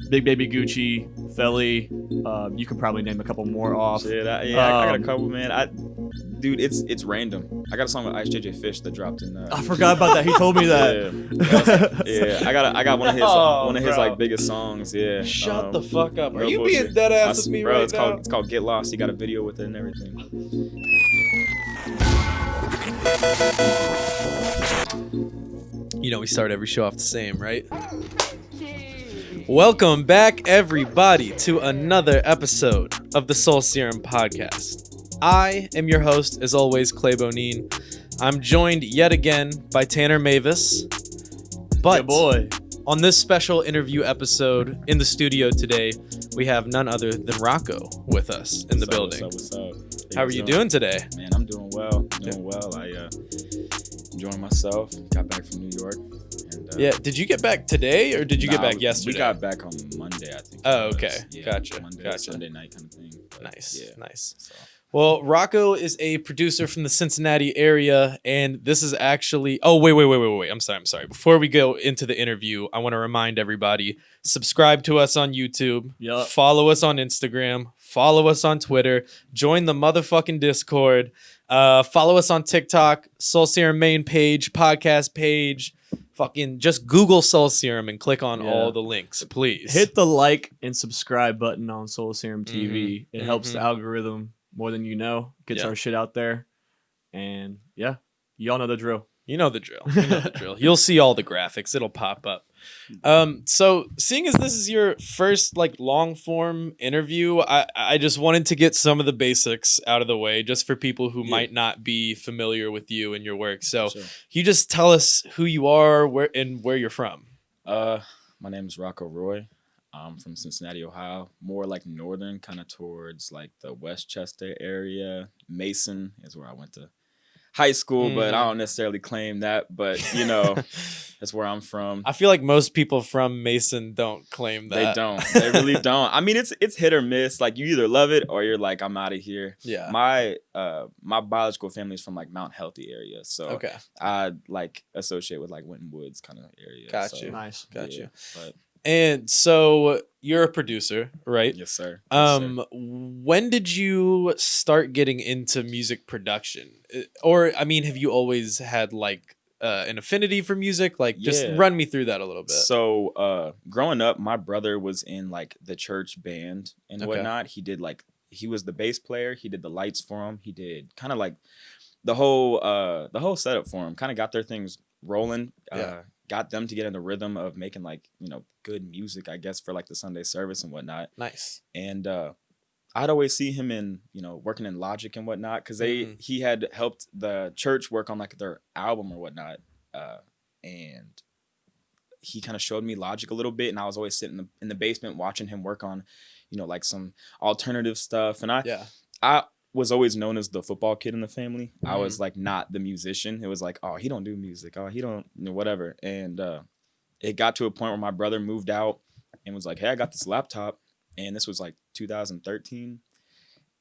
Big Baby Gucci, Feli. You could probably name a couple more off. Shit, I got a couple, man. Dude, it's random. I got a song with Ice JJ Fish that dropped in. I forgot about that. He told me that. Yeah. I got one of his like biggest songs. Yeah. Shut the fuck up. Are real you bullshit. being dead ass with me bro, right now? It's called Get Lost. He got a video with it and everything. You know we start every show off the same, right? Welcome back, everybody, to another episode of the Soul Serum podcast. I am your host, as always, Clay Bonine. I'm joined yet again by Tanner Mavis. But Yeah, boy. on this special interview episode in the studio today, we have none other than Rocco with us in the building. What's up? How are you doing today? Man, I'm doing well. I enjoying myself. Got back from New York. And, Yeah, did you get back today or did you get back yesterday? We got back on Monday, I think. Oh, okay. Yeah, Gotcha. Monday, Sunday night kind of thing. But, Nice, yeah. nice. So. Well, Rocco is a producer from the Cincinnati area, and this is actually... Oh, wait. I'm sorry. Before we go into the interview, I want to remind everybody, subscribe to us on YouTube, Yup. follow us on Instagram, follow us on Twitter, join the motherfucking Discord, follow us on TikTok, Soul Serum main page, podcast page, fucking just Google Soul Serum and click on all the links, please. Hit the like and subscribe button on Soul Serum TV. It helps the algorithm more than you know. Gets our shit out there. And yeah, y'all know the drill. You know the drill. You'll see all the graphics. It'll pop up. So seeing as this is your first like long form interview, I just wanted to get some of the basics out of the way just for people who might not be familiar with you and your work. So Sure. can you just tell us who you are, where you're from? My name is Rocco Roy. I'm from Cincinnati, Ohio. More like northern, kind of towards like the Westchester area. Mason is where I went to high school, but I don't necessarily claim that. But you know, that's where I'm from. I feel like most people from Mason don't claim that. They don't. They really don't. I mean, it's hit or miss. Like you either love it or you're like, I'm out of here. Yeah. My biological family is from like Mount Healthy area, so Okay. I like associate with like Winton Woods kind of area. Got so, you. Nice. Got yeah, you. But And so you're a producer, right? yes, sir. Yes, sir. When did you start getting into music production? Or, I mean, have you always had like an affinity for music? Like, just run me through that a little bit. So, growing up, my brother was in like the church band and whatnot. He did like, he was the bass player. He did the lights for him. He did kind of like the whole setup for him. Kind of got their things rolling. Got them to get in the rhythm of making like, you know, good music, I guess, for like the Sunday service and whatnot. Nice. And I'd always see him in, you know, working in Logic and whatnot, because he had helped the church work on like their album or whatnot. And he kind of showed me Logic a little bit, and I was always sitting in the basement watching him work on, you know, like some alternative stuff. And I was always known as the football kid in the family. I was like not the musician. It was like, oh, he don't do music. Oh, he don't, you know, whatever. And it got to a point where my brother moved out and was like, hey, I got this laptop. And this was like 2013.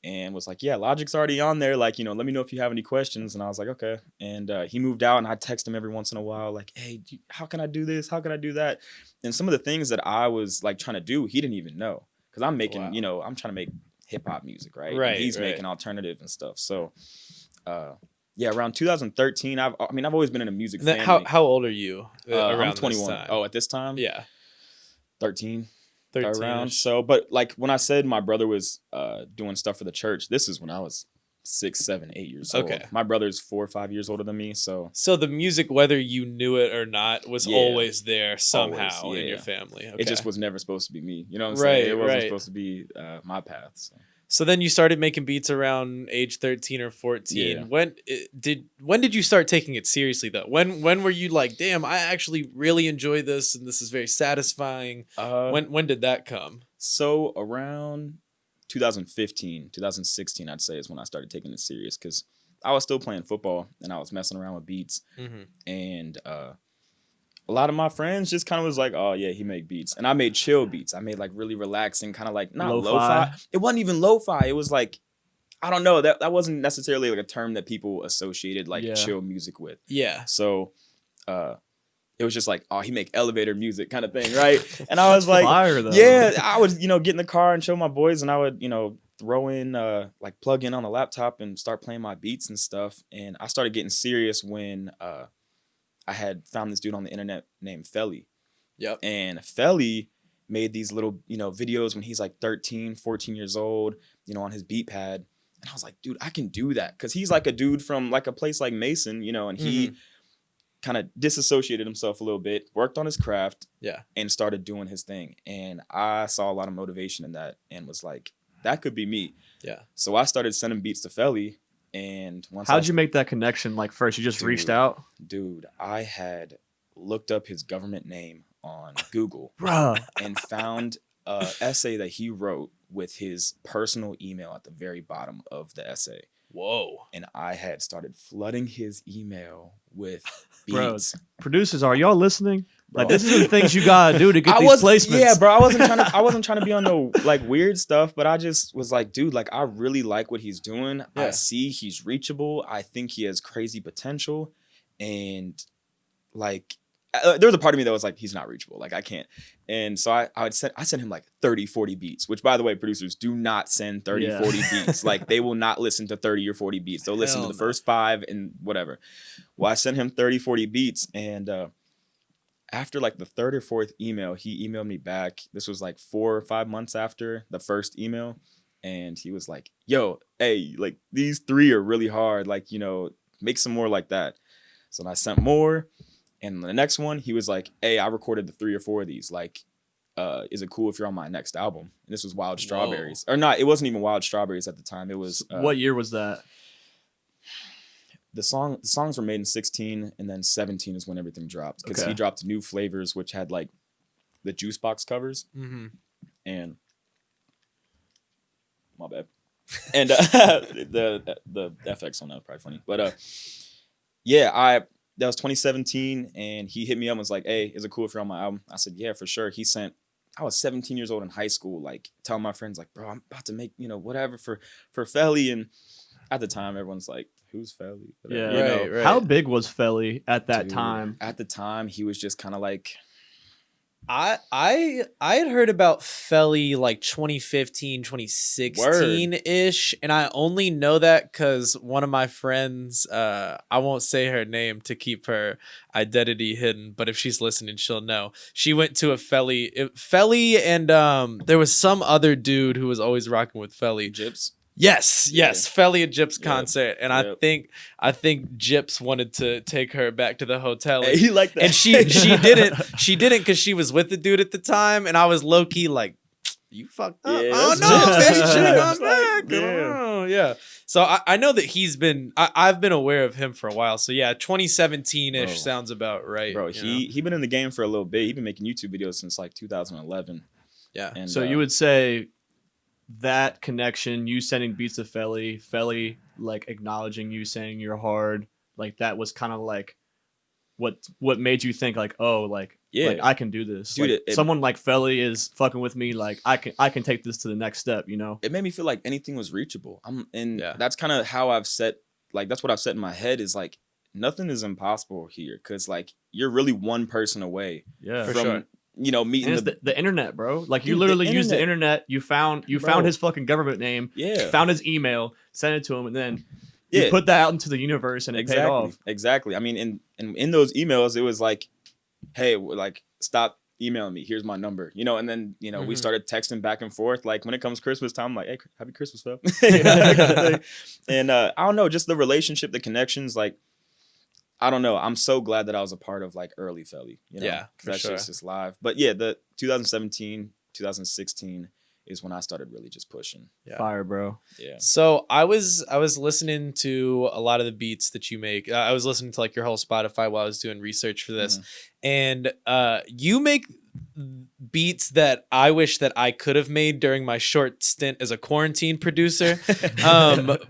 And was like, yeah, Logic's already on there. Like, you know, let me know if you have any questions. And I was like, okay. And he moved out, and I text him every once in a while, like, hey, how can I do this? How can I do that? And some of the things that I was like trying to do, he didn't even know. Because I'm making, you know, I'm trying to make hip hop music, right? Right. And he's making alternative and stuff. So, around 2013, I've always been in a music family. How old are you? Around I'm 21. This time? Oh, at this time? Yeah. 13. 13 Around. So, but like when I said my brother was doing stuff for the church, this is when I was 6, 7, 8 years old. Okay. My brother's 4 or 5 years older than me. So the music, whether you knew it or not, was always there somehow in your family. Okay. It just was never supposed to be me. You know what I'm saying? It wasn't supposed to be my path. So then you started making beats around age 13 or 14. Yeah. When did you start taking it seriously though? When were you like, damn, I actually really enjoy this and this is very satisfying? When did that come? So around 2015, 2016, I'd say is when I started taking it serious, because I was still playing football and I was messing around with beats. And a lot of my friends just kind of was like, oh yeah, he make beats. And I made chill beats. I made like really relaxing, kind of like not lo-fi. It wasn't even lo-fi. It was like, I don't know, that wasn't necessarily like a term that people associated like chill music with. Yeah. So it was just like, oh, he make elevator music kind of thing, right? And I was like, fire, though. yeah, I would, get in the car and show my boys, and I would, throw in, like plug in on the laptop and start playing my beats and stuff. And I started getting serious when I had found this dude on the internet named Feli. Yep. And Feli made these little, videos when he's like 13, 14 years old, on his beat pad. And I was like, dude, I can do that. Cause he's like a dude from like a place like Mason, and he kind of disassociated himself a little bit, worked on his craft, and started doing his thing. And I saw a lot of motivation in that and was like, that could be me. Yeah. So I started sending beats to Feli. And how'd you make that connection? Like first, you just reached out? Dude, I had looked up his government name on Google Bruh. and found an essay that he wrote with his personal email at the very bottom of the essay. Whoa. And I had started flooding his email with beats. Bro, producers, are y'all listening? Bro. Like, this is the things you gotta do to get these placements. Yeah, bro. I wasn't trying to be on no like weird stuff, but I just was like, dude, like I really like what he's doing. Yeah. I see he's reachable. I think he has crazy potential, and like there was a part of me that was like, he's not reachable. Like I can't. And so I sent him like 30, 40 beats, which by the way, producers, do not send 30, 40 beats. Like they will not listen to 30 or 40 beats. They'll listen to the first 5 and whatever. Well, I sent him 30, 40 beats. And after like the 3rd or 4th email, he emailed me back. This was like 4 or 5 months after the first email. And he was like, yo, hey, like these 3 are really hard. Like, make some more like that. So I sent more. And the next one, he was like, hey, I recorded the 3 or 4 of these. Like, is it cool if you're on my next album? And this was Wild Strawberries. Or not, it wasn't even Wild Strawberries at the time. It was... what year was that? The songs were made in 16, and then 17 is when everything dropped. Because he dropped New Flavors, which had, like, the juice box covers. Mm-hmm. And... My bad. And the FX on that was probably funny. But, yeah, that was 2017, and he hit me up and was like, hey, is it cool if you're on my album? I said, yeah, for sure. I was 17 years old in high school, like, telling my friends, like, bro, I'm about to make, whatever for Feli. And at the time, everyone's like, who's Feli? Yeah, right. How big was Feli at that time? At the time, he was just kind of like... I had heard about Feli like 2015, 2016-ish, and I only know that because one of my friends, I won't say her name to keep her identity hidden, but if she's listening, she'll know. She went to a Feli, and there was some other dude who was always rocking with Feli. Gyps? Yes, Feli at Gyps concert, and I think Gyps wanted to take her back to the hotel. Hey, he liked that, and she didn't because she was with the dude at the time, and I was low key like, you fucked up. Oh no, Feli should have gone back. Yeah. So I know that I've been aware of him for a while. So yeah, 2017-ish sounds about right. Bro, he been in the game for a little bit. He's been making YouTube videos since like 2011. Yeah. And so you would say that connection, you sending beats to Feli like acknowledging you, saying you're hard, like that was kind of like what made you think like, oh, like, like I can do this. Dude, like, someone like Feli is fucking with me, like I can take this to the next step, It made me feel like anything was reachable. That's kind of how I've set, like that's what I've set in my head is like nothing is impossible here, because like you're really one person away from sure. Meeting the internet, bro. Like you literally used the internet. You found his fucking government name. Yeah. Found his email, sent it to him, and then you put that out into the universe, and it paid off. Exactly. I mean, in those emails, it was like, hey, like stop emailing me. Here's my number. And then we started texting back and forth. Like when it comes Christmas time, I'm like, hey, happy Christmas, Phil. And I don't know, just the relationship, the connections, like. I don't know. I'm so glad that I was a part of like early Feli, Yeah, for that sure. shit's just live. But yeah, the 2017, 2016 is when I started really just pushing. Yeah. Fire, bro. Yeah. So I was listening to a lot of the beats that you make. I was listening to like your whole Spotify while I was doing research for this, and you make beats that I wish that I could have made during my short stint as a quarantine producer.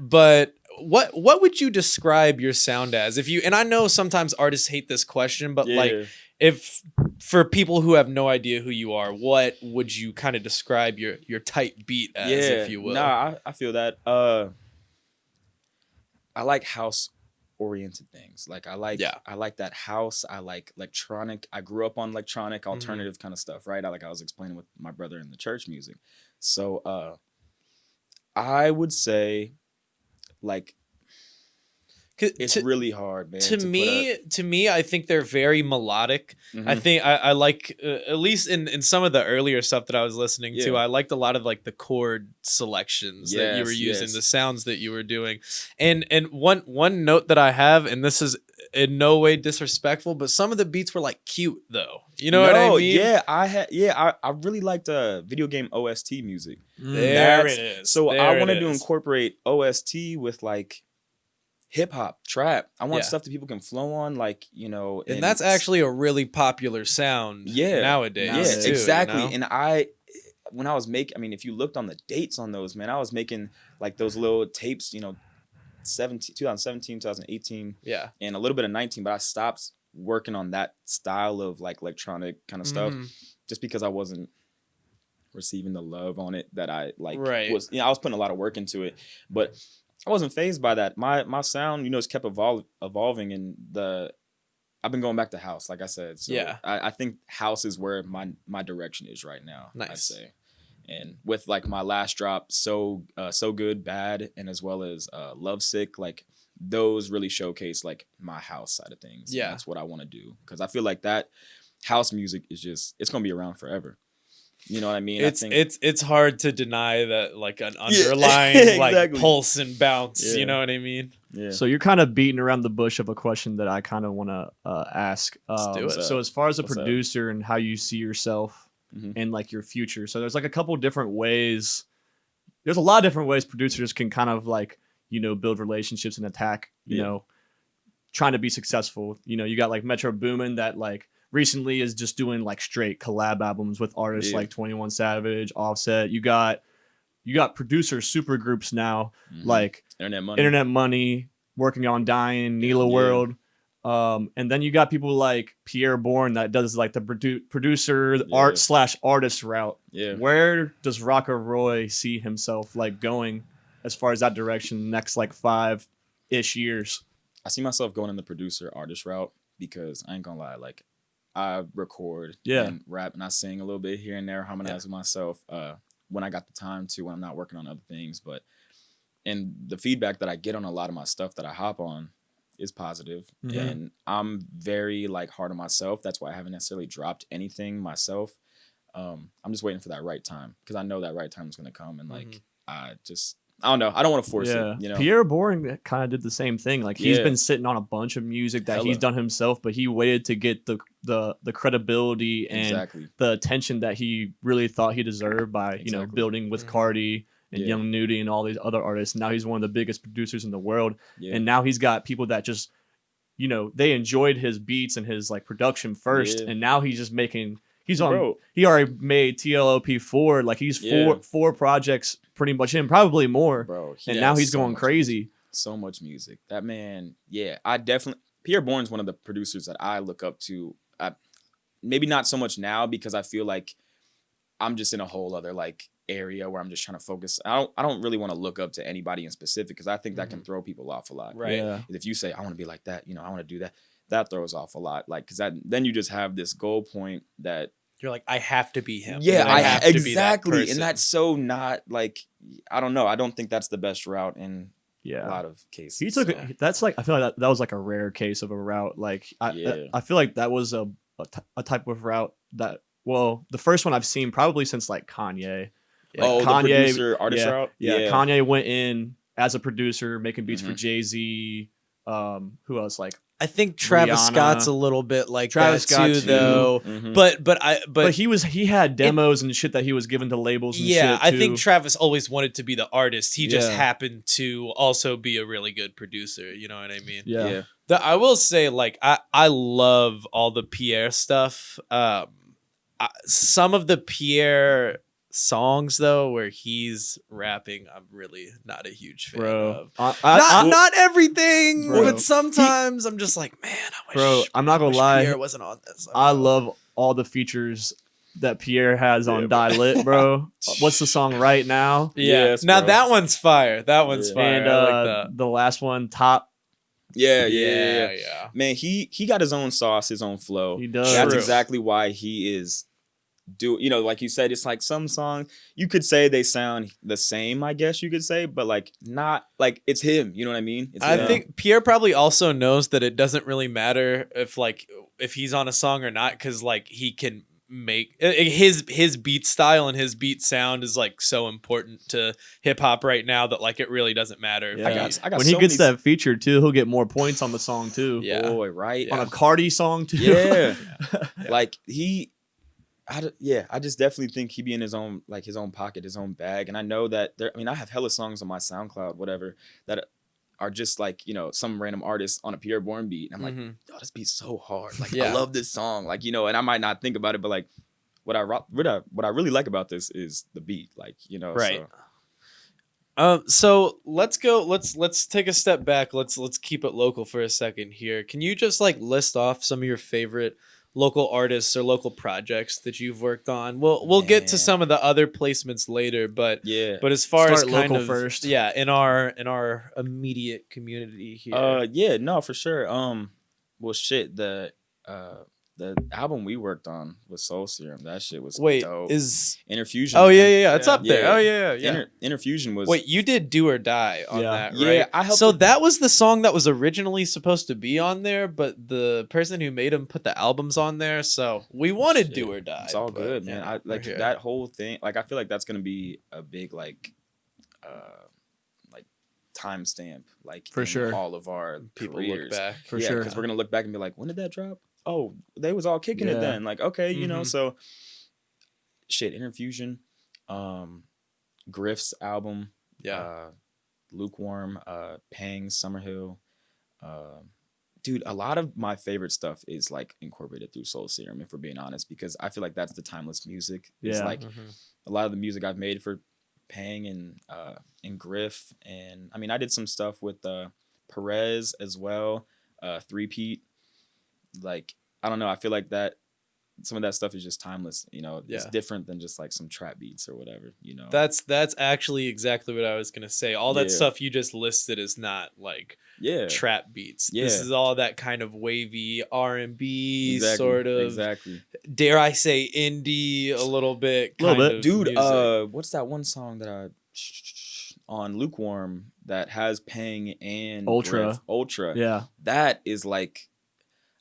But what would you describe your sound as? And I know sometimes artists hate this question, but like if for people who have no idea who you are, what would you kind of describe your type beat as, if you will? Nah, I feel that. I like house oriented things. Like I like that house. I like electronic. I grew up on electronic alternative kind of stuff, right? Like I was explaining with my brother in the church music. So I would say like it's really hard, man. To me, I think they're very melodic. I think I like at least in some of the earlier stuff that I was listening to, I liked a lot of like the chord selections that you were using, the sounds that you were doing, and one note that I have, and this is in no way disrespectful, but some of the beats were like cute though. You know what I mean? Yeah, I really liked video game OST music. There it is. So I wanted to incorporate OST with like hip hop, trap. I want stuff that people can flow on, like, you know. And that's actually a really popular sound nowadays. Yeah, exactly. You know? And when I was making, I mean, if you looked on the dates on those, man, I was making like those little tapes, you know, 2017, 2018, and a little bit of 19, but I stopped working on that style of like electronic kind of stuff just because I wasn't receiving the love on it that I like was, you know, I was putting a lot of work into it, but I wasn't fazed by that. My sound, you know, has kept evolving, and I've been going back to house, like I said. So I think house is where my direction is right now. Nice. I'd say, and with like my last drop, so good, bad, and as well as lovesick, like those really showcase like my house side of things. Yeah, and that's what I want to do, because I feel like that house music is just, it's gonna be around forever. You know what I mean? It's hard to deny that, like an underlying like pulse and bounce. You know what I mean? Yeah. So you're kind of beating around the bush of a question that I kind of want to ask. Let's do it. So as far as a producer and how you see yourself and like your future, so there's like a couple different ways. There's a lot of different ways producers can kind of like, you know, build relationships and attack, you know, trying to be successful. You know, you got like Metro Boomin that like recently is just doing like straight collab albums with artists like 21 Savage, Offset. You got producer super groups now, like Internet Money, working on Dying, Neela World. And then you got people like Pierre Bourne that does like the producer art/artist route. Yeah. Where does Rocco Roy see himself like going as far as that direction next like 5-ish years? I see myself going in the producer artist route, because I ain't gonna lie, like I record and rap and I sing a little bit here and there, harmonize with myself when I got the time to, when I'm not working on other things. And the feedback that I get on a lot of my stuff that I hop on is positive. And I'm very like hard on myself. That's why I haven't necessarily dropped anything myself. I'm just waiting for that right time, because I know that right time is going to come. And like, I don't know. I don't want to force it. You know, Pierre Bourne kind of did the same thing. Like he's been sitting on a bunch of music that he's done himself, but he waited to get the credibility and the attention that he really thought he deserved by you know, building with Cardi and Young Nudie and all these other artists. Now he's one of the biggest producers in the world, and now he's got people that just, you know, they enjoyed his beats and his like production first, and now he's just making. He already made TLOP 4. Like he's four projects pretty much in, probably more. Bro, and now he's going crazy. So much music. That man, I definitely, Pierre Bourne's one of the producers that I look up to. Maybe not so much now, because I feel like I'm just in a whole other like area where I'm just trying to focus. I don't really want to look up to anybody in specific, because I think that can throw people off a lot. Right. Yeah. If you say I want to be like that, you know, I want to do that. That throws off a lot, like, because then you just have this goal point that you're like, I have to be him. Yeah, I have exactly, to be that, and that's so not like, I don't know. I don't think that's the best route in a lot of cases. He took that's like, I feel like that was like a rare case of a route. Like I feel like that was a type of route that, well, the first one I've seen probably since like Kanye. Like Kanye, the producer artist route. Yeah, Kanye went in as a producer making beats for Jay-Z. Who else? Like I think Travis Rihanna. Scott's a little bit like Travis that too, though. But he had demos and shit that he was given to labels. And shit too. I think Travis always wanted to be the artist. He just happened to also be a really good producer. You know what I mean? Yeah. I will say, like, I love all the Pierre stuff. Some of the Pierre songs though where he's rapping, I'm really not a huge fan of. Not everything, but sometimes I'm just like, man, I wish, I'm not gonna lie, Pierre wasn't on this. I love all the features that Pierre has on Die Lit, bro. What's the song Right Now? Yes, now that one's fire. That one's fire. And I like that. The last one, Top Yeah. Man, he got his own sauce, his own flow. He does. That's True. exactly why he is like you said, it's like some songs you could say they sound the same, I guess you could say, but like not like it's him. You know what I mean? It's I him. think Pierre probably also knows that it doesn't really matter if he's on a song or not, because like he can make his beat style and his beat sound is like so important to hip hop right now that like it really doesn't matter. If Yeah. he- I got When so he gets many- that feature too, he'll get more points on the song too. Yeah. boy, right? On a Cardi song too. Yeah. Like I just definitely think he be in his own pocket, his own bag. And I know that I have hella songs on my SoundCloud, whatever, that are just like, some random artist on a Pierre Bourne beat. And I'm like, yo, this beat's so hard. Like, I love this song. Like, and I might not think about it, but like what I really like about this is the beat. Like, Right. So. So let's go. Let's take a step back. Let's keep it local for a second here. Can you just like list off some of your favorite local artists or local projects that you've worked on? We'll get to Man. some of the other placements later, but Yeah. but as far as Start kind local of first. in our immediate community here. Yeah, no, for sure. Well, shit, the album we worked on was Soul Serum. That shit was Wait, dope. is Interfusion. oh man. yeah, it's up there. Yeah. Oh yeah. Interfusion was. Wait, you did Do or Die on Yeah. that, right? Yeah, I helped So with- that was the song that was originally supposed to be on there, but the person who made him put the albums on there. So we wanted Shit, Do or Die. It's all but, good, man. yeah, I like we're here. that whole thing. Like, I feel like that's gonna be a big like timestamp, like For in sure. all of our People careers. look back. For Yeah, sure. because we're gonna look back and be like, when did that drop? Oh, they was all kicking it Yeah. then. Like, okay, Mhm. so shit, Interfusion, Griff's album, Yeah. Lukewarm, Pang, Summerhill. Dude, a lot of my favorite stuff is like incorporated through Soul Serum, if we're being honest, because I feel like that's the timeless music. It's Yeah. like Mhm. a lot of the music I've made for Pang and Griff, and I mean I did some stuff with Perez as well, Three-Peat. Like, I don't know, I feel like that some of that stuff is just timeless, it's Yeah. different than just like some trap beats or whatever, That's actually exactly what I was gonna say. All that Yeah. stuff you just listed is not like yeah, trap beats. Yeah. This is all that kind of wavy R&B exactly, sort of. exactly. Dare I say indie a little bit? Little kind bit. of Dude, music. what's that one song that I on Lukewarm that has Pang and Ultra. Griff? Ultra. Yeah. That is like,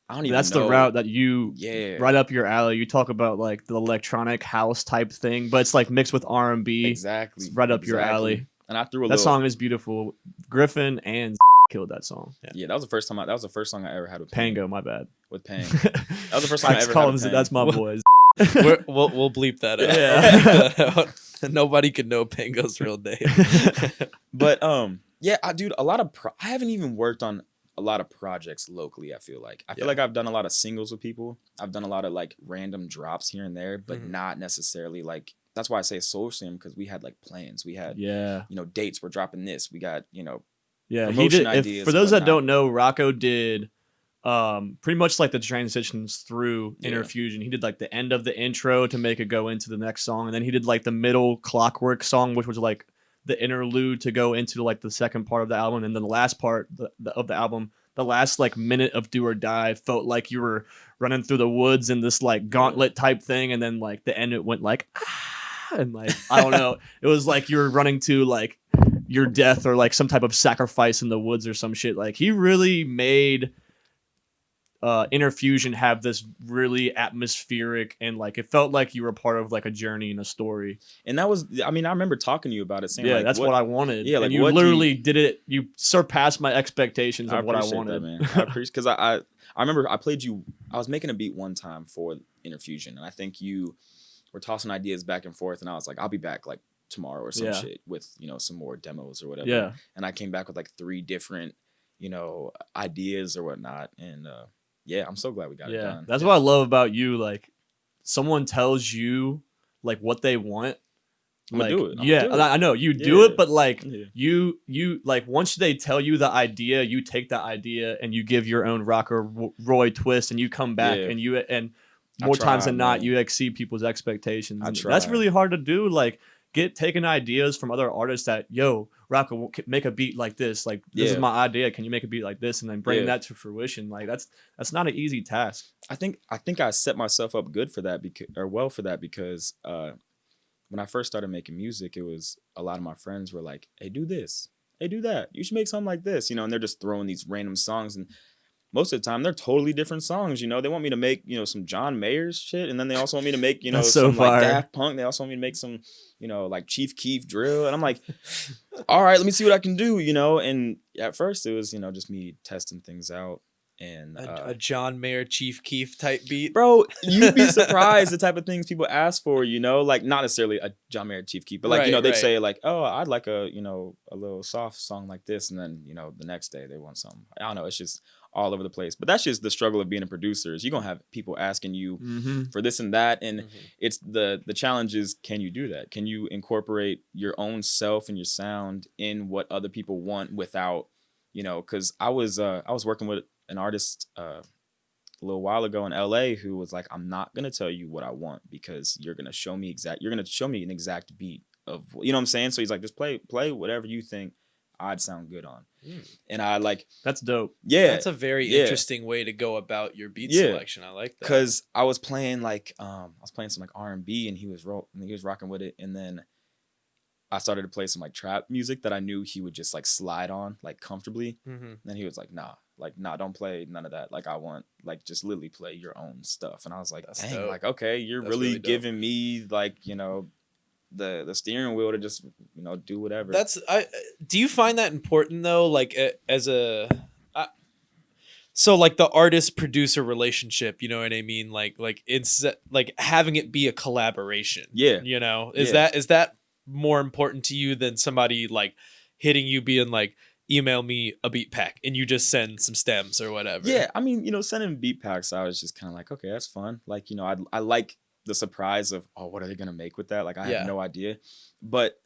I don't even That's know. the route that you Yeah. right up your alley. You talk about like the electronic house type thing, but it's like mixed with R&B. Exactly. It's right up your exactly. alley. And I threw a That little. song is beautiful. Griffin and killed that song. Yeah, that was the first time. That was the first song I ever had with Pang. Pango, my bad. With Pang. That was the first time I ever call had him, with Pang. that's my boys. We'll bleep that out. Yeah. Nobody could know Pango's real name. But yeah, dude, a lot of I haven't even worked on a lot of projects locally. I feel like I've done a lot of singles with people. I've done a lot of like random drops here and there, but Mhm. not necessarily like. That's why I say Soul Sim, because we had like plans. We had Yeah. dates. We're dropping this. We got Yeah. He promotion did. ideas For and those that whatnot. don't know, Rocco did pretty much like the transitions through Yeah. Interfusion. He did like the end of the intro to make it go into the next song, and then he did like the middle Clockwork song, which was like the interlude to go into like the second part of the album, and then the last part of the album, the last like minute of Do or Die felt like you were running through the woods in this like gauntlet type thing, and then like the end it went like and like I don't know, it was like you were running to like your death or like some type of sacrifice in the woods or some shit. Like he really made Interfusion have this really atmospheric, and like it felt like you were part of like a journey and a story. And that was, I mean, I remember talking to you about it, saying, Yeah, like, that's what I wanted. Yeah, and like, you what do literally did it. You surpassed my expectations of what I appreciate wanted. that, man. I appreciate, because I remember I played you. I was making a beat one time for Interfusion, and I think you were tossing ideas back and forth, and I was like, I'll be back like tomorrow or some Yeah. shit with some more demos or whatever. Yeah, And I came back with like 3 different ideas or whatnot, and yeah, I'm so glad we got it yeah. done. That's what I love about you. Like, someone tells you like what they want. I'm gonna Like, do it. I'm yeah, gonna do it. I know you do Yeah. it, but like Yeah. you like once they tell you the idea, you take that idea and you give your own Rocco Roy twist, and you come back Yeah. and I more times than try, not man. you exceed people's expectations. I And try. that's really hard to do. Like taking ideas from other artists that, yo, Rocco, make a beat like this. Like, this is Yeah. my idea. Can you make a beat like this? And then bring Yeah. that to fruition. Like, that's not an easy task. I think I set myself up good for that because when I first started making music, it was a lot of my friends were like, "Hey, do this. Hey, do that. You should make something like this," and they're just throwing these random songs, and most of the time they're totally different songs. They want me to make some John Mayer's shit, and then they also want me to make That's so some like fire. Daft Punk. They also want me to make some like Chief Keef drill, and I'm like, all right, let me see what I can do. And at first it was just me testing things out. And a John Mayer Chief Keef type beat. Bro, you'd be surprised the type of things people ask for, like not necessarily a John Mayer Chief Keef, but like, they'd say like, oh, I'd like a little soft song like this. And then, the next day they want something. I don't know. It's just all over the place. But that's just the struggle of being a producer is you're going to have people asking you for this and that. And it's the challenge is, can you do that? Can you incorporate your own self and your sound in what other people want without, because I was working with an artist a little while ago in LA who was like, I'm not gonna tell you what I want because you're gonna show me an exact beat of what I'm saying. So he's like, just play whatever you think I'd sound good on. And I like, that's dope. Yeah, that's a very interesting way to go about your beat selection. I like that because I was playing some like R&B and he was rocking with it, and then I started to play some like trap music that I knew he would just like slide on like comfortably. Then he was like, nah, don't play none of that. Like, I want like just literally play your own stuff. And I was like, that's dang, dope. like, okay, you're really giving me like, the steering wheel to just, do whatever. Do you find that important though? Like so like the artist producer relationship, you know what I mean? Like it's like having it be a collaboration. Yeah. Is that more important to you than somebody like hitting you being like, email me a beat pack and you just send some stems or whatever? Yeah, I mean, sending beat packs, I was just kind of like, okay, that's fun. Like, I like the surprise of, oh, what are they gonna make with that? Like, I have no idea. But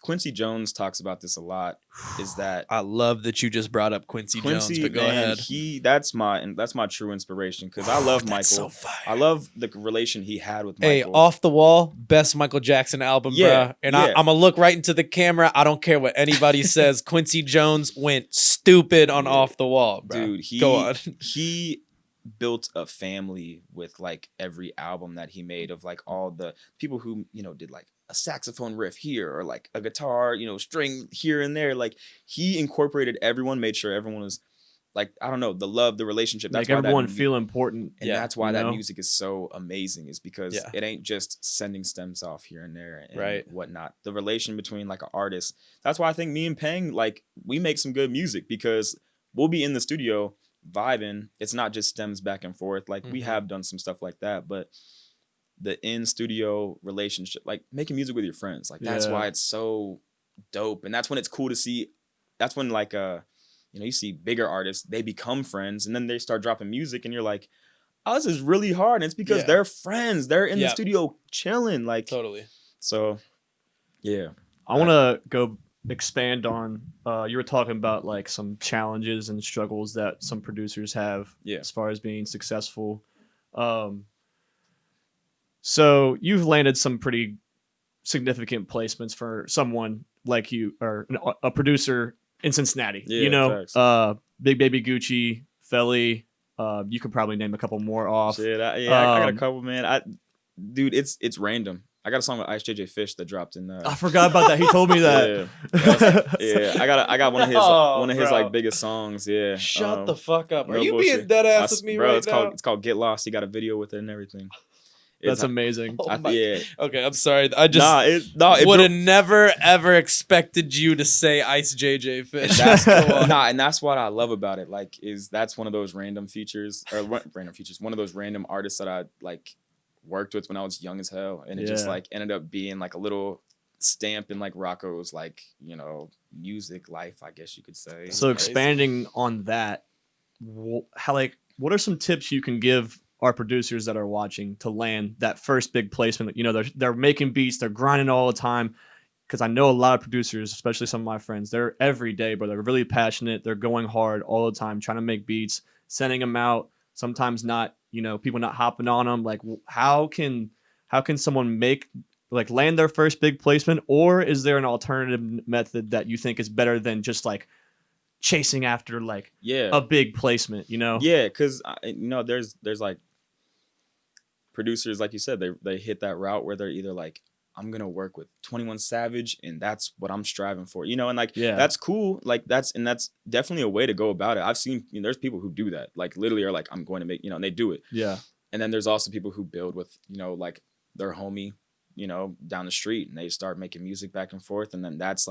Quincy Jones talks about this a lot. Is that I love that you just brought up Quincy Jones, but go ahead. That's my true inspiration because I love Michael. So fire. I love the relation he had with Michael. Hey, Off the Wall, best Michael Jackson album, bruh. And I'm gonna look right into the camera. I don't care what anybody says. Quincy Jones went stupid on Off the Wall, bro. Dude, go on. He built a family with like every album that he made of like all the people who did like a saxophone riff here or like a guitar string here and there. Like, he incorporated everyone, made sure everyone was like, I don't know, the love, the relationship. That's like everyone feel important. And that's why that music is so amazing, is because it ain't just sending stems off here and there and whatnot. The relation between like an artist. That's why I think me and Peng, like, we make some good music because we'll be in the studio vibing. It's not just stems back and forth. Like, we have done some stuff like that, but the in-studio relationship, like making music with your friends, like that's why it's so dope. And that's when it's cool to see. That's when like you see bigger artists, they become friends and then they start dropping music and you're like, oh, this is really hard. And it's because they're friends. They're in the studio chilling. Like, totally. So yeah. I want to go expand on you were talking about like some challenges and struggles that some producers have as far as being successful. So you've landed some pretty significant placements for someone like you, or a producer in Cincinnati. Big Baby Gucci, Feli. You could probably name a couple more off. Shit, I got a couple, man. Dude, it's random. I got a song with Ice JJ Fish that dropped in. I forgot about that. He told me that. I got one of his like biggest songs. Yeah. Shut the fuck up. Are no you bullshit. being dead ass with me right now? It's called Get Lost. He got a video with it and everything. That's amazing. Okay, I'm sorry. I just would have never ever expected you to say Ice JJ Fish. And that's what I love about it. Like, that's one of those random features, one of those random artists that I like worked with when I was young as hell, and it just like ended up being like a little stamp in like Rocco's like music life, I guess you could say. So expanding on that, what are some tips you can give our producers that are watching to land that first big placement? They're making beats, they're grinding all the time. Because I know a lot of producers, especially some of my friends, they're every day, but they're really passionate. They're going hard all the time, trying to make beats, sending them out. Sometimes not, people not hopping on them. Like, how can someone make like land their first big placement, or is there an alternative method that you think is better than just like chasing after like Yeah. a big placement, you know? Yeah, because there's like producers, like you said, they hit that route where they're either like, I'm gonna work with 21 Savage, and that's what I'm striving for, and like that's cool, like that's definitely a way to go about it. I've seen there's people who do that, like literally are like, I'm going to make, and they do it. Yeah. And then there's also people who build with like their homie, down the street, and they start making music back and forth, and then that's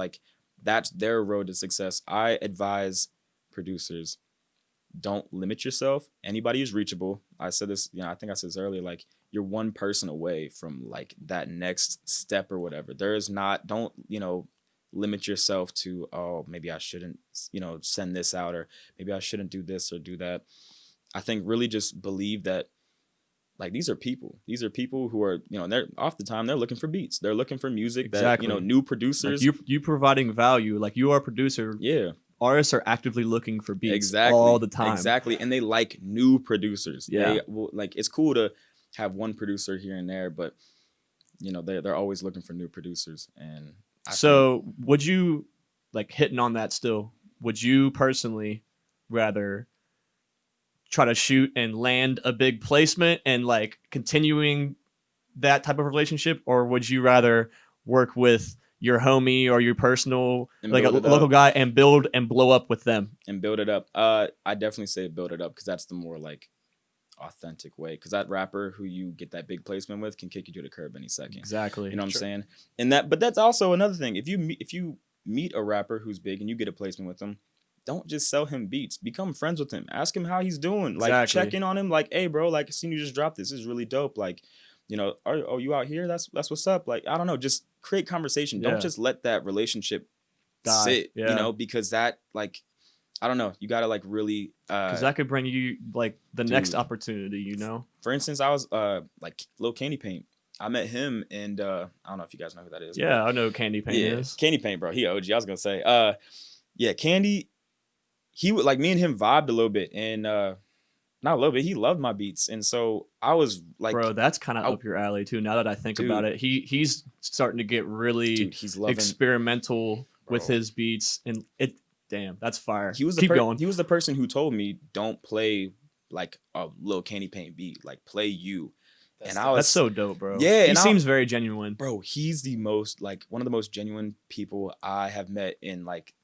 their road to success. I advise producers, don't limit yourself. Anybody is reachable. I said this, I think I said this earlier, like you're one person away from like that next step or whatever. Don't limit yourself to, oh, maybe I shouldn't, send this out, or maybe I shouldn't do this or do that. I think really just believe that, like, these are people who are, they're off the time, they're looking for beats. They're looking for music that, new producers. Like you providing value, like you are a producer. Yeah. Artists are actively looking for beats exactly. all the time. Exactly. And they like new producers. Yeah. Like, it's cool to have one producer here and there, but, they're always looking for new producers. And would you, like, hitting on that still, would you personally rather try to shoot and land a big placement and like continuing that type of relationship, or would you rather work with your homie or your personal, like a local guy, and build and blow up with them and build it up? I definitely say build it up, because that's the more like authentic way, because that rapper who you get that big placement with can kick you to the curb any second. Exactly. You know what I'm saying? But that's also another thing. If you meet a rapper who's big and you get a placement with them, don't just sell him beats. Become friends with him. Ask him how he's doing. Like, check in on him. Like, hey, bro, like, I seen you just dropped this. This is really dope. Like, are you out here? That's what's up. Like, I don't know. Just create conversation. Don't just let that relationship sit, because that, like, I don't know. You got to, like, really. Because that could bring you, like, the next opportunity, For instance, I was, like, Lil Candy Paint. I met him, and I don't know if you guys know who that is. Yeah, I know who Candy Paint is. Candy Paint, bro. He OG. I was going to say. Yeah, Candy. He would, like, me and him vibed a little bit, and not a little bit. He loved my beats, and so I was like, bro, that's kind of up your alley too. Now that I think about it, he's starting to get really experimental with his beats, and that's fire. He was going. He was the person who told me, don't play like a Lil Candy Paint beat, like play you. That's so dope, bro. Yeah, he seems very genuine, bro. He's the most, like, one of the most genuine people I have met in, like,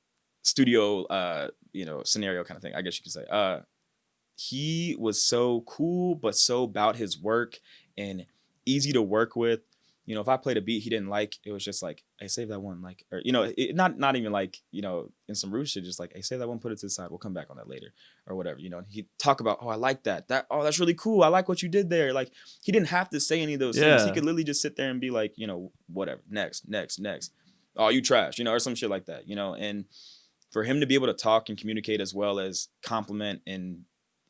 studio scenario kind of thing, I guess you could say. He was so cool, but so about his work and easy to work with. If I played a beat he didn't like, it was just like, hey, save that one, like, or not even like, in some rude shit, just like, hey, save that one, put it to the side, we'll come back on that later, or whatever. He'd talk about, oh, I like that, oh, that's really cool, I like what you did there. Like, he didn't have to say any of those things. He could literally just sit there and be like, whatever, next, oh, you trash, or some shit like that, and for him to be able to talk and communicate as well as compliment, and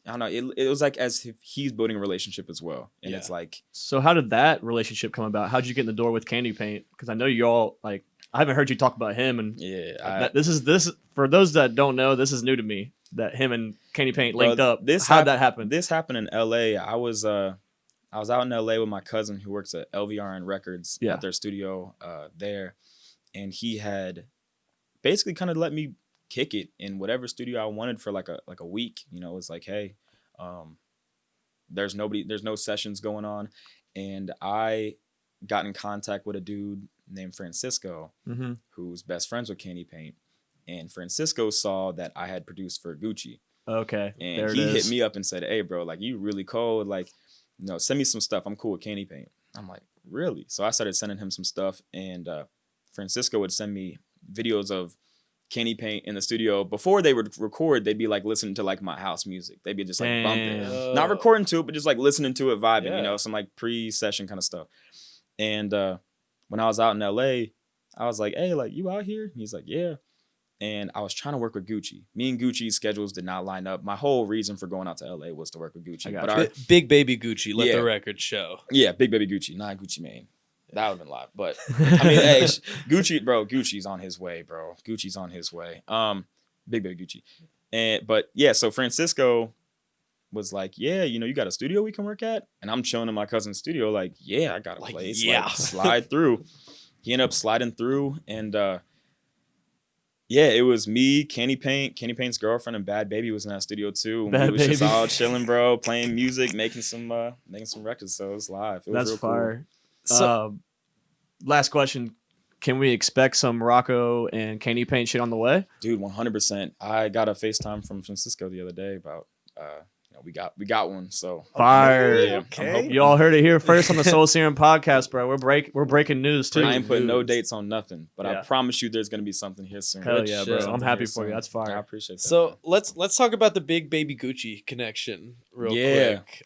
I don't know, it was like as if he's building a relationship as well. And it's like, so how did that relationship come about? How'd you get in the door with Candy Paint? Because I know you all, like, I haven't heard you talk about him, and this for those that don't know, this is new to me, that him and Candy Paint linked up. How'd that happen? This happened in LA. I was out in LA with my cousin who works at LVRN Records at their studio there, and he had basically kind of let me kick it in whatever studio I wanted for like a week. It's like, hey, there's no sessions going on, and I got in contact with a dude named Francisco, who's best friends with Candy Paint, and Francisco saw that I had produced for Gucci. Okay, and he hit me up and said, hey, bro, like, you really cold, like, send me some stuff, I'm cool with Candy Paint. I'm like, really? So I started sending him some stuff, and Francisco would send me videos of Candy Paint in the studio. Before they would record, they'd be like listening to like my house music. They'd be just like bumping, not recording to it, but just like listening to it, vibing, some like pre-session kind of stuff. And when I was out in LA, I was like, hey, like, you out here? And he's like, yeah. And I was trying to work with Gucci. Me and Gucci's schedules did not line up. My whole reason for going out to LA was to work with Gucci. But Big Baby Gucci, let the record show. Yeah, Big Baby Gucci, not Gucci Mane. That would have been live. But I mean, hey, Gucci's on his way, bro. Gucci's on his way. Big Baby Gucci. But yeah, so Francisco was like, yeah, you know, you got a studio we can work at? And I'm chilling in my cousin's studio, like, yeah, I got a Like, place. yeah. Like, slide through. He ended up sliding through, and yeah, it was me, Candy Paint's girlfriend, and Bad Baby was in that studio too. And we Bad was just Baby. all chilling, bro, playing music, making some records. So it was live. It was That's real fire. So Last question. Can we expect some Rocco and Candy Paint shit on the way? cool. Dude, 100%. I got a FaceTime from Francisco the other day about you know, we got one. So Fire. yeah, Okay. I'm hoping. You all heard it here first on the Soul Serum podcast, bro. We're breaking news too. I ain't putting no news. dates on nothing, but I Yeah. promise you there's gonna be something here soon. Hell Good yeah, shit. bro. I'm Something happy here for you. soon. That's I fire. appreciate that. So man. let's talk about the Big Baby Gucci connection real Yeah. quick.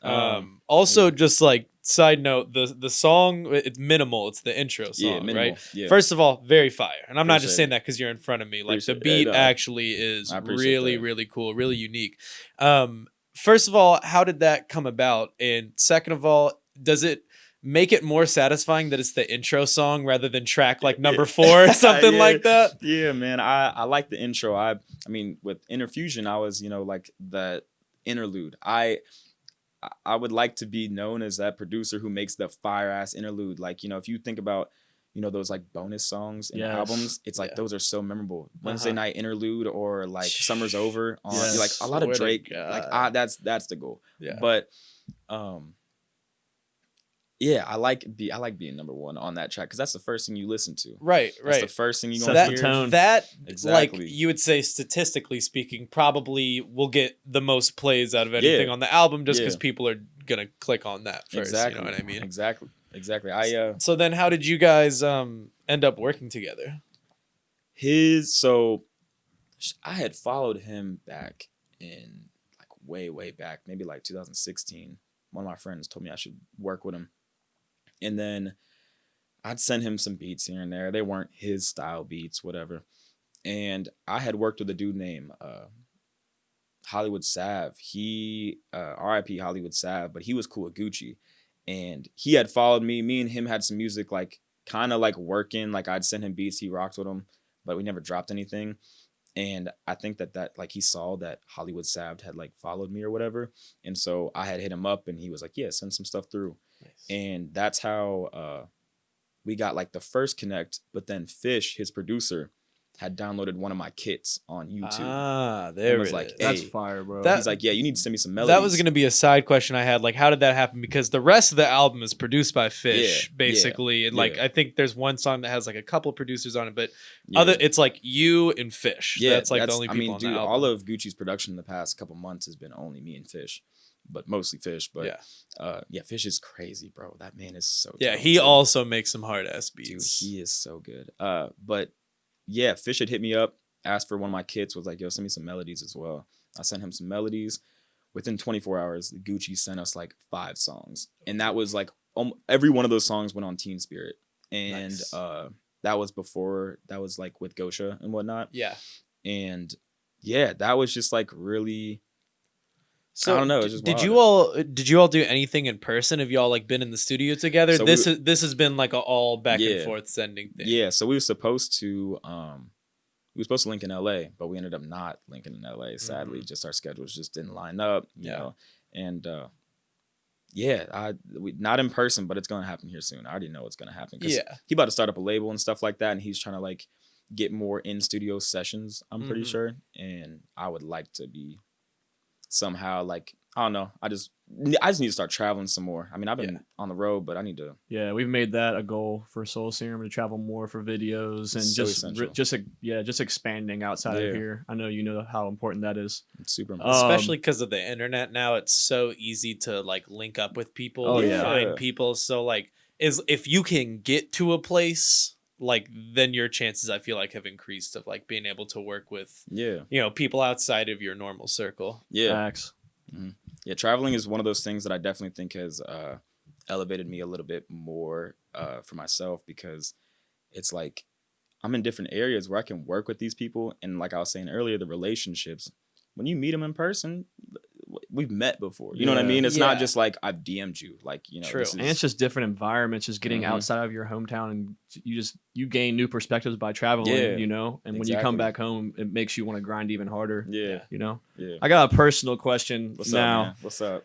Also, yeah. just like side note, the song, it's minimal. It's the intro song, Yeah, minimal. right? Yeah. First of all, very fire, and I'm not just Appreciate saying it. that because you're in front of me. Like the Appreciate it. beat Yeah, no. actually is I appreciate really that. really cool, really unique. First of all, how did that come about? And second of all, does it make it more satisfying that it's the intro song rather than track like number 4 or something Yeah. like that? Yeah, man. I like the intro. I mean, with Interfusion, I was, you know, like the interlude. I would like to be known as that producer who makes the fire ass interlude. Like, you know, if you think about, you know, those like bonus songs in Yes. albums, it's like Yeah. those are so memorable. Wednesday Uh-huh. night interlude or like Summer's Over on Yes. like a lot of Swear to Drake. God. Like that's the goal. Yeah. But yeah, I like being number one on that track because that's the first thing you listen to. Right, That's right. the first thing you Sets gonna the hear. tone. That Exactly. like you would say statistically speaking, probably will get the most plays out of anything Yeah. on the album just because Yeah. people are gonna click on that first. Exactly. You know what I mean? Exactly. So then, how did you guys end up working together? So I had followed him back in like way back, maybe like 2016. One of my friends told me I should work with him. And then I'd send him some beats here and there. They weren't his style beats, whatever. And I had worked with a dude named Hollywood Sav. He RIP Hollywood Sav, but he was cool with Gucci. And he had followed me. Me and him had some music like kind of like working. Like I'd send him beats, he rocked with them, but we never dropped anything. And I think that like he saw that Hollywood Sav had like followed me or whatever. And so I had hit him up and he was like, yeah, send some stuff through. Nice. And that's how we got like the first connect. But then Fish, his producer, had downloaded one of my kits on YouTube. Ah, there was it like, is. hey, That's fire, bro. that- He's like, yeah, you need to send me some melodies. That was going to be a side question I had. Like, how did that happen? Because the rest of the album is produced by Fish, Yeah, basically. And like, yeah. I think there's one song that has like a couple producers on it, but Yeah. it's like you and Fish. Yeah, that's like the only people on dude, the album. all of Gucci's production in the past couple months has been only me and Fish, but mostly Fish. But yeah, Fish is crazy, bro. That man is so yeah, he talented. also makes some hard ass Dude, beats. he is so good. But yeah, Fish had hit me up, asked for one of my kits, was like, yo, send me some melodies as well. I sent him some melodies. Within 24 hours, Gucci sent us like 5 songs. And that was like every one of those songs went on Teen Spirit. And Nice. that was before, that was like with Gosha and whatnot. Yeah. And yeah, that was just like really, So I don't know. It's just did wild. you all do anything in person? Have you all like been in the studio together? So this has been like a all back and Yeah. forth sending thing. Yeah, so we were supposed to link in LA, but we ended up not linking in LA, sadly. Just our schedules just didn't line up, you know. And not in person, but it's gonna happen here soon. I already know it's gonna happen. 'Cause Yeah. he about to start up a label and stuff like that, and he's trying to like get more in studio sessions, I'm pretty sure. And I would like to be somehow like, I don't know. I just need to start traveling some more. I mean, I've been on the road, but I need to. Yeah, we've made that a goal for Soul Serum to travel more for videos and It's so essential. just expanding outside Yeah. of here. I know you know how important that is. It's super important. Especially because of the internet now, it's so easy to like link up with people, Oh, yeah. find people. So like, if you can get to a place, like then your chances I feel like have increased of like being able to work with Yeah. people outside of your normal circle. Yeah. Facts. Yeah, traveling is one of those things that I definitely think has elevated me a little bit more for myself, because it's like I'm in different areas where I can work with these people. And like I was saying earlier, the relationships, when you meet them in person, we've met before. You know what I Yeah. mean? It's not Yeah. just like I've DM'd you. Like, True. this And it's is just different environments, just getting Mhm. outside of your hometown, and you gain new perspectives by traveling, Yeah, you know. And when you come exactly. back home, it makes you want to grind even harder. yeah, You know. yeah. I got a personal question What's up, now. man? What's up?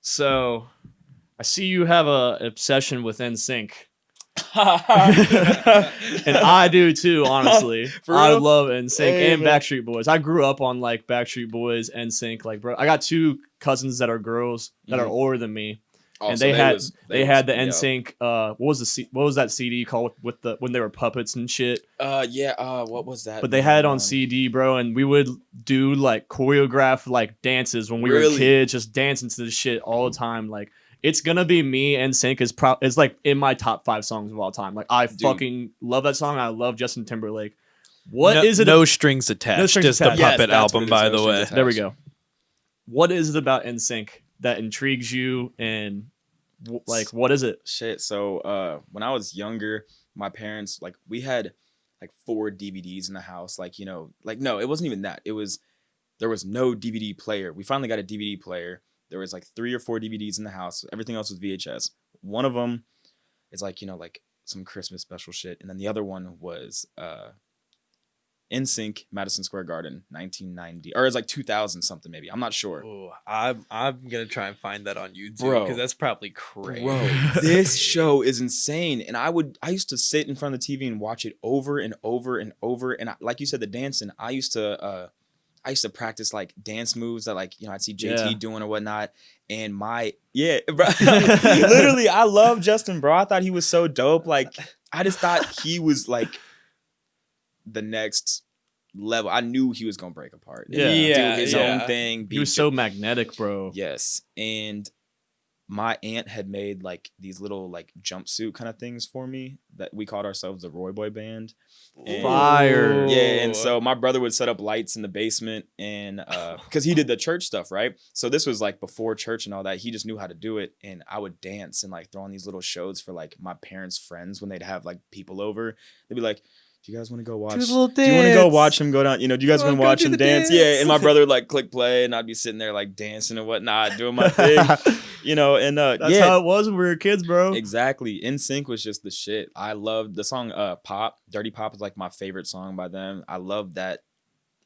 So I see you have a obsession with NSYNC. Hit And I do too, honestly. For I real? love NSYNC Hey, and man. Backstreet Boys. I grew up on like Backstreet Boys, NSYNC. Like, bro, I got two cousins that are girls that are Mhm. older than me, Oh, and so they had was the yo. NSYNC. What was that CD called with the when they were puppets and shit? What was that? But they had it on man? CD, bro, and we would do like choreographed like dances when we were Really? kids, just dancing to this shit all the time. Like, it's gonna be me, and Sync is like in my top 5 songs of all time. Like, I fucking love that song. I love Justin Timberlake. What is it? No strings attached. No strings Just the attached. Yes, puppet that's album, what it is, by no the strings way. attached. There we go. What is it about NSYNC that intrigues you, and like what is it? Shit. So when I was younger, my parents, like, we had like 4 DVDs in the house. Like, like, no, it wasn't even that. There was no DVD player. We finally got a DVD player. There was like 3 or 4 DVDs in the house. Everything else was VHS. One of them is like, like some Christmas special shit. And then the other one was NSYNC, Madison Square Garden, 1990. Or it's like 2000 something maybe. I'm not sure. Ooh, I'm gonna try and find that on YouTube Bro. because that's probably crazy. Bro, this show is insane. And I used to sit in front of the TV and watch it over and over and over. And like you said, the dancing, I used to practice like dance moves that, like, I'd see JT Yeah. doing or whatnot. And bro, literally, I love Justin, bro. I thought he was so dope. Like, I just thought he was like the next level. I knew he was gonna break apart. And Yeah. do his Yeah. own thing. He was so magnetic, bro. Yes. And my aunt had made like these little like jumpsuit kind of things for me that we called ourselves the Roy Boy Band. And- Fire. Yeah, and so my brother would set up lights in the basement, and because he did the church stuff, right? So this was like before church and all that. He just knew how to do it, and I would dance and like throw on these little shows for like my parents' friends when they'd have like people over. They'd be like, "Do you guys want to go watch? Do you want to go watch him go down? Do you guys want to watch him dance?" Yeah, and my brother would like click play, and I'd be sitting there like dancing and whatnot, doing my thing, and That's how it was when we were kids, bro. Exactly. NSYNC was just the shit. I loved the song Pop. Dirty Pop is like my favorite song by them. I love that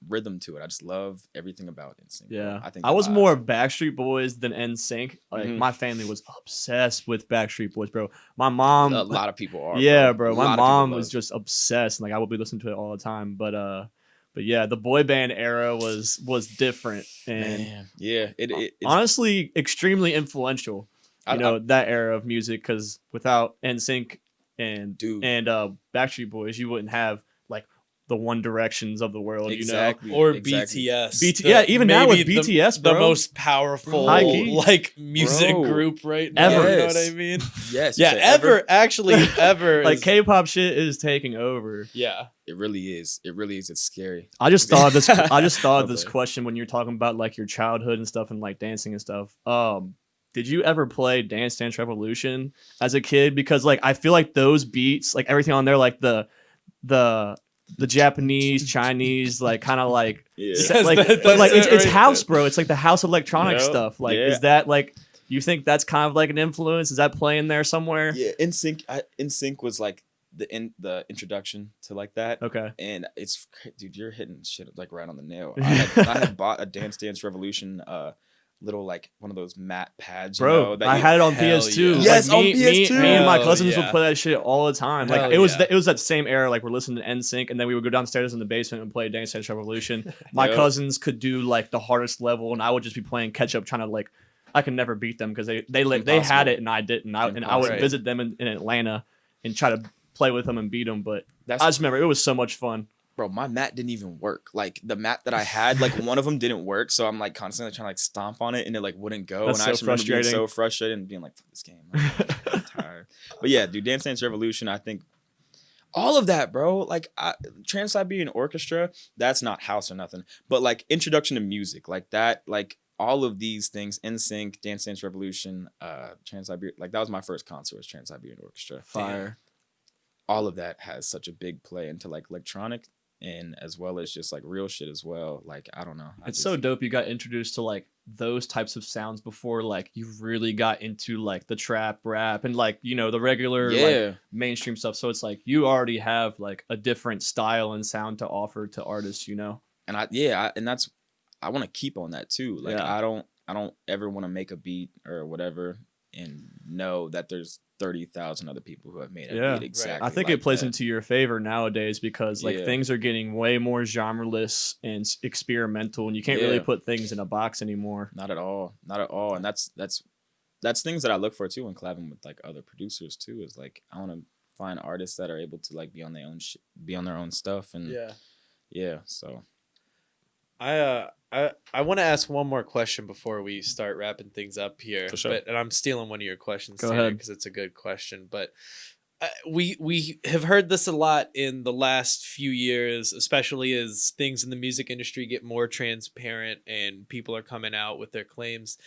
rhythm to it. I just love everything about NSYNC. Yeah, I think I was the more vibes. Backstreet Boys than NSYNC. Like, Mhm. my family was obsessed with Backstreet Boys, bro. My mom, A lot of people are. yeah, bro. bro. A lot My of people mom was love. just obsessed, and like I would be listening to it all the time. But yeah, the boy band era was different, and Man, yeah. It's honestly extremely influential. I- That era of music, because without NSYNC and Dude. Backstreet Boys, you wouldn't have like the One Directions of the world. exactly. Or exactly. BTS. Yeah, even now with maybe BTS, the bro. most powerful High key. like music Bro. group right now. Ever. You know what I Yes. mean? Yes. you Yeah, said ever actually ever Like is- K-pop shit is taking over. Yeah. It really is. It really is. It's scary. I just thought of this. I just thought of Okay. this question when you're talking about like your childhood and stuff, and like dancing and stuff. Did you ever play Dance Dance Revolution as a kid? Because like I feel like those beats, like everything on there, like the Japanese, Chinese, like kind of like, Yeah. Yes, like, that- but like that's it's it right house, there. bro. It's like the house electronic Yep. stuff. Like, Yeah. is that like? You think that's kind of like an influence? Is that playing there somewhere? Yeah. NSYNC was like the introduction to like that. Okay. And dude, you're hitting shit like right on the nail. I had bought a Dance Dance Revolution little like one of those matte pads, Bro, that I you- had it on Hell PS2. yeah. Like, Yes, on me, PS2. Me and my Hell cousins yeah. would play that shit all the time. Like Hell it was yeah. it was that same era. Like we're listening to NSYNC, and then we would go downstairs in the basement and play Dance Dance Revolution. My Yep. cousins could do like the hardest level, and I would just be playing catch up, trying to like. I could never beat them because they had Impossible. it and I didn't. And I would Impossible. visit them in Atlanta and try to play with them and beat them. But That's I just remember it was so much fun. bro, my mat didn't even work. Like the mat that I had, like one of them didn't work, so I'm like constantly trying to like stomp on it, and it like wouldn't go. That's and so I just remember being frustrating. so frustrated and being like, "Fuck this game, I'm tired." But yeah, dude, Dance Dance Revolution, I think all of that, bro. Like Trans-Siberian Orchestra, that's not house or nothing, but like introduction to music, like that, like all of these things, NSYNC, Dance Dance Revolution, Trans-Siberian, like that was my first concert was Trans-Siberian Orchestra. Fire. All of that has such a big play into like electronic and as well as just like real shit as well. Like I don't know. It's so dope you got introduced to like those types of sounds before like you really got into like the trap rap and like, you know, the regular like mainstream stuff. So it's like you already have like a different style and sound to offer to artists, you know? And I want to keep on that too. Like I don't ever want to make a beat or whatever and know that there's 30,000 other people who have made a beat exactly. I think like it plays that. into your favor nowadays because like things are getting way more genreless and experimental, and you can't really put things in a box anymore. Not at all. Not at all. And that's things that I look for too when collabing with like other producers too. Is like I want to find artists that are able to like be on their own be on their own stuff and so I want to ask one more question before we start wrapping things up here. For sure. And I'm stealing one of your questions, Go ahead, because it's a good question. But we have heard this a lot in the last few years, especially as things in the music industry get more transparent and people are coming out with their claims.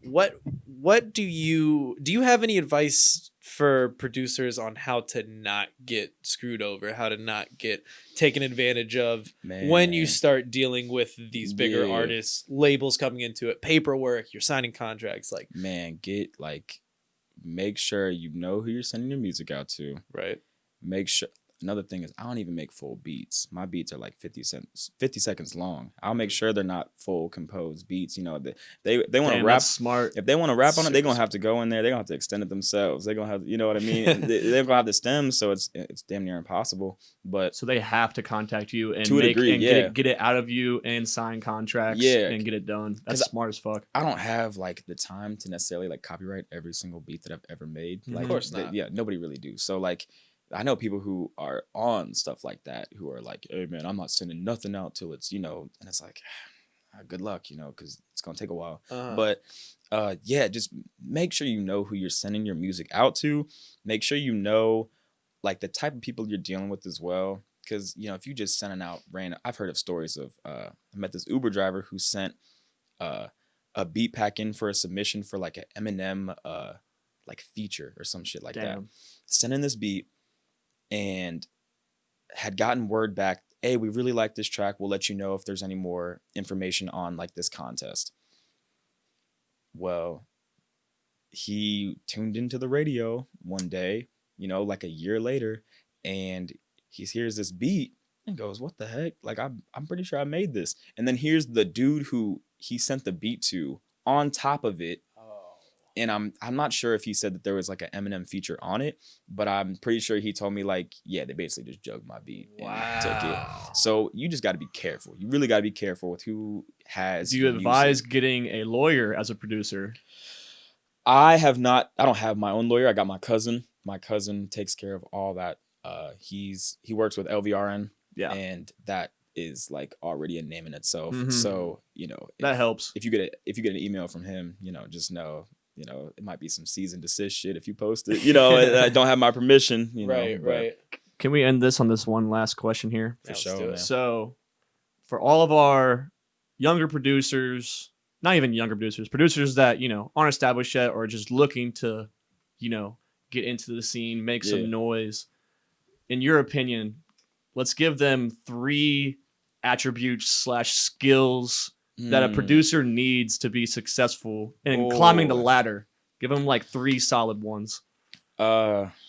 What do you have any advice for producers on how to not get screwed over, how to not get taken advantage of when you start dealing with these bigger artists, labels coming into it, paperwork, you're signing contracts? Like, make sure you know who you're sending your music out to. Right. Make sure. Another thing is I don't even make full beats. My beats are like 50 seconds long. I'll make sure they're not full composed beats. You know, they want to rap. Smart. If they want to rap on it, they're gonna have to go in there. They're gonna have to extend it themselves. They're gonna have, you know what I mean? they're gonna have the stems, so it's damn near impossible. But so they have to contact you and to a degree, and get it out of you and sign contracts and get it done. That's smart as fuck. I don't have like the time to necessarily like copyright every single beat that I've ever made. Like, of course not. Nobody really do. So like, I know people who are on stuff like that who are like, hey man, I'm not sending nothing out till it's, you know, and it's like, good luck, you know, because it's gonna take a while. But just make sure you know who you're sending your music out to. Make sure you know like the type of people you're dealing with as well. Because, you know, if you just sending out random, I've heard of stories of I met this Uber driver who sent a beat pack in for a submission for like an Eminem like feature or some shit like that. Sending this beat and had gotten word back, hey, we really like this track. We'll let you know if there's any more information on like this contest. Well, he tuned into the radio one day, you know, like a year later, and he hears this beat and goes, what the heck? Like, I'm pretty sure I made this. And then here's the dude who he sent the beat to on top of it. And I'm not sure if he said that there was like an Eminem feature on it, but I'm pretty sure he told me like, yeah, they basically just jugged my beat and took it. So you just got to be careful. You really got to be careful with who has. Do you advise getting a lawyer as a producer? I don't have my own lawyer. I got my cousin. My cousin takes care of all that. He works with LVRN. Yeah. And that is like already a name in itself. So, you know, that helps. If you get an email from him, you know, just know, you know, it might be some cease and desist shit if you post it, you know, I don't have my permission, you know. Right. Can we end this on this one last question here? For sure. So for all of our younger producers, not even younger producers that, you know, aren't established yet or just looking to, you know, get into the scene, make some noise, in your opinion, let's give them 3 attributes / skills that a producer needs to be successful in climbing the ladder. Give them like 3 solid ones.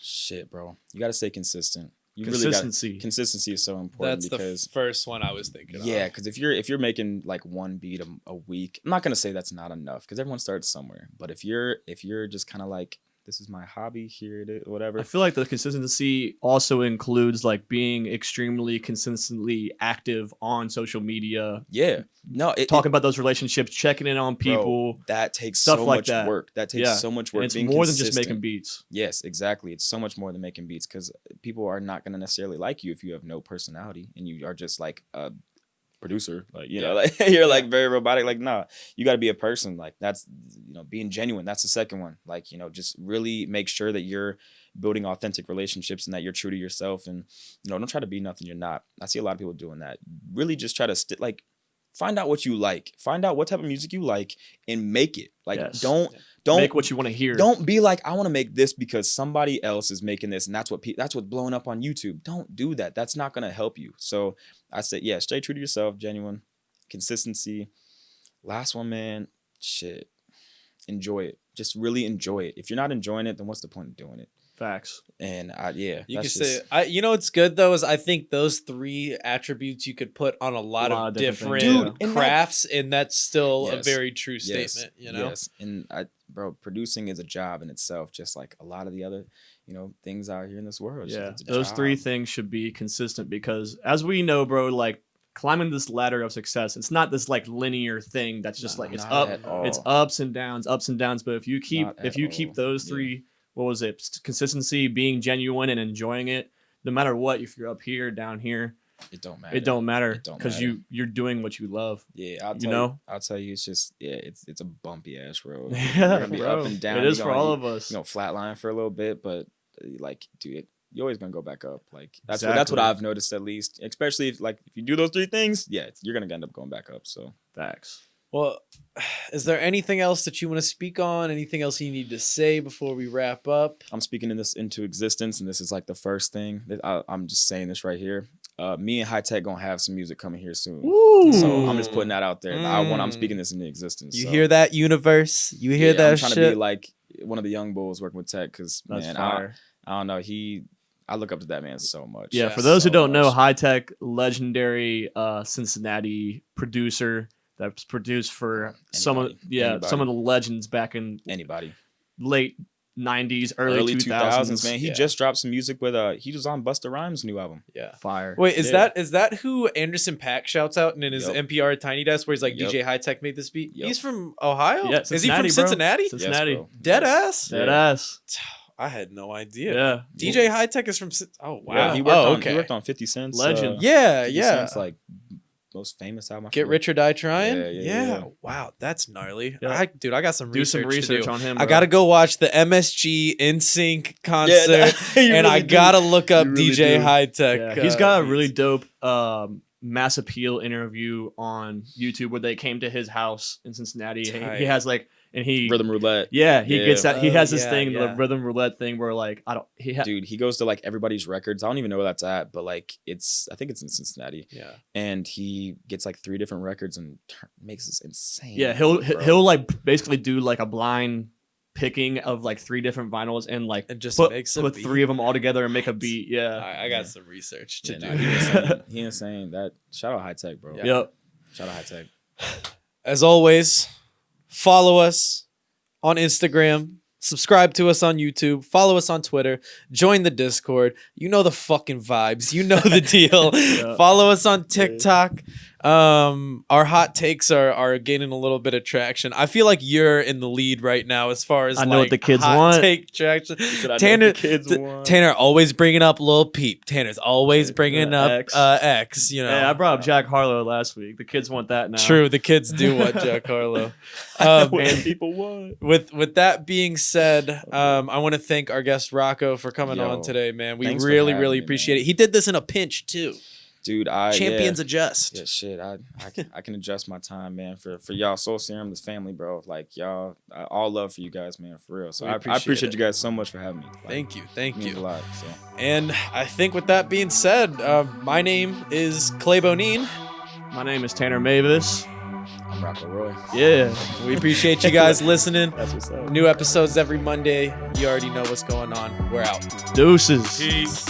Shit, bro. You got to stay consistent. Consistency is so important. That's the first one I was thinking of. Yeah, because if you're making like one beat a week, I'm not gonna say that's not enough because everyone starts somewhere. But if you're just kind of like, this is my hobby, here it is, whatever. I feel like the consistency also includes like being extremely consistently active on social media. Yeah. No, talking about those relationships, checking in on people. Bro, that takes so much work. That takes so much work. And it's more than just making beats. Yes, exactly. It's so much more than making beats because people are not going to necessarily like you if you have no personality and you are just like a producer, like, you know, like you're like very robotic. Like, nah, you got to be a person. Like, that's, you know, being genuine. That's the second one. Like, you know, just really make sure that you're building authentic relationships and that you're true to yourself. And, you know, don't try to be nothing you're not. I see a lot of people doing that. Really just try to like find out what you like, find out what type of music you like and make it. Like, don't make what you want to hear. Don't be like, I want to make this because somebody else is making this and that's what's blowing up on YouTube. Don't do that. That's not going to help you. So I said, yeah, stay true to yourself, genuine, consistency. Last one, man, shit, enjoy it. Just really enjoy it. If you're not enjoying it, then what's the point of doing it? Facts. And You could that's say, you know, what's good though is I think those 3 attributes you could put on a lot of different things, yeah. crafts, and that's still a Yes. very true Yes. statement. You know, Yes, and bro, producing is a job in itself, just like a lot of the other, things out here in this world. Yeah, It's a those job. 3 things should be consistent because, as we know, bro, like climbing this ladder of success, it's not this like linear thing that's just like it's Not up, at all. it's ups and downs. But if you keep Not at all. those 3, what was it? Consistency, being genuine, and enjoying it, no matter what. If you're up here, down here, It don't matter. it don't matter It don't because matter. you're doing what you love. Yeah, I'll tell you, it's just it's a bumpy ass road. Yeah, You're gonna be bro. up and down. It is for all of us. Flatline for a little bit, but like, dude, you're always gonna go back up. Like that's Exactly. what I've noticed, at least. Especially if you do those 3 things, you're gonna end up going back up. So Facts. well, is there anything else that you want to speak on? Anything else you need to say before we wrap up? I'm speaking this into existence, and this is like the first thing. I'm just saying this right here. Me and High Tech gonna have some music coming here soon. Woo! So I'm just putting that out there. I'm speaking this into existence. You so. hear that, universe? You hear that I'm trying shit? to be like one of the young bulls working with Tech, because That's man, fire. I don't know. I look up to that man so much. Yeah, Yeah, for those who so don't know, much. High Tech, legendary Cincinnati producer that's produced for some of the legends back in Anybody. late 90s, early 2000s. man. He Yeah. just dropped some music with he was on Busta Rhymes' new album. Yeah. Fire. Wait, is Yeah. that who Anderson .Paak shouts out in his Yup. NPR Tiny Desk where he's like, Yup. DJ High Tech made this beat? Yup. He's from Ohio? Yeah, Is he from Cincinnati, bro. Cincinnati? Cincinnati. bro. Dead Yes. ass? Dead ass. I had no idea. Yeah. DJ High Tech is from oh wow. Yeah, he worked okay. he worked on 50 Cent's Legend. Yeah, 50 yeah. Cent's, like most famous album. I Get forget. Rich or Die Trying? Yeah. Wow, that's gnarly. Yeah. I got some Do some research to do. on him. I bro. gotta go watch the MSG NSYNC concert, you and really I do. gotta look up You really DJ do. High Tech. Yeah, he's got a really beats. dope Mass Appeal interview on YouTube where they came to his house in Cincinnati. Tight. He has like, and he Rhythm Roulette. Yeah, he gets that. He Oh, has this yeah, thing, yeah. the rhythm roulette thing, where like Dude, he goes to like everybody's records. I don't even know where that's at, but like I think it's in Cincinnati. Yeah. And he gets like 3 different records and makes this insane. yeah, bro. he'll like basically do like a blind picking of like 3 different vinyls and like And just put makes a 3 of them all together and make a beat. Yeah. I got some research to Yeah, do. nah, he insane. He insane. That shout out High Tech, bro. Yeah. Yep. Shout out High Tech. As always, follow us on Instagram, subscribe to us on YouTube, follow us on Twitter, join the Discord. You know the fucking vibes. You know the deal. Yeah. Follow us on TikTok. Our hot takes are gaining a little bit of traction. I feel like you're in the lead right now as far as I know what like, the kids hot want. take traction. said, "I know Tanner, what the kids want." Tanner always bringing up Lil Peep. Tanner's always bringing up X. X. You know, Yeah, I brought up Jack Harlow last week. The kids want that now. True, the kids do want Jack Harlow. What And people want. with that being said, I want to thank our guest Rocco for coming Yo, on today, man. We thanks for really, having really me, appreciate man. it. He did this in a pinch too. Dude, Champions adjust. Yeah, shit. I can adjust my time, man. For y'all, Soul Serum, this family, bro. Like y'all, all love for you guys, man, for real. So We I appreciate appreciate it. you guys so much for having me. Like, Thank you, it means a lot. So And I think with that being said, my name is Clay Bonine. My name is Tanner Mavis. I'm Rocco Roy. Yeah. We appreciate you guys listening. That's what's up. New episodes every Monday. You already know what's going on. We're out. Deuces. Peace.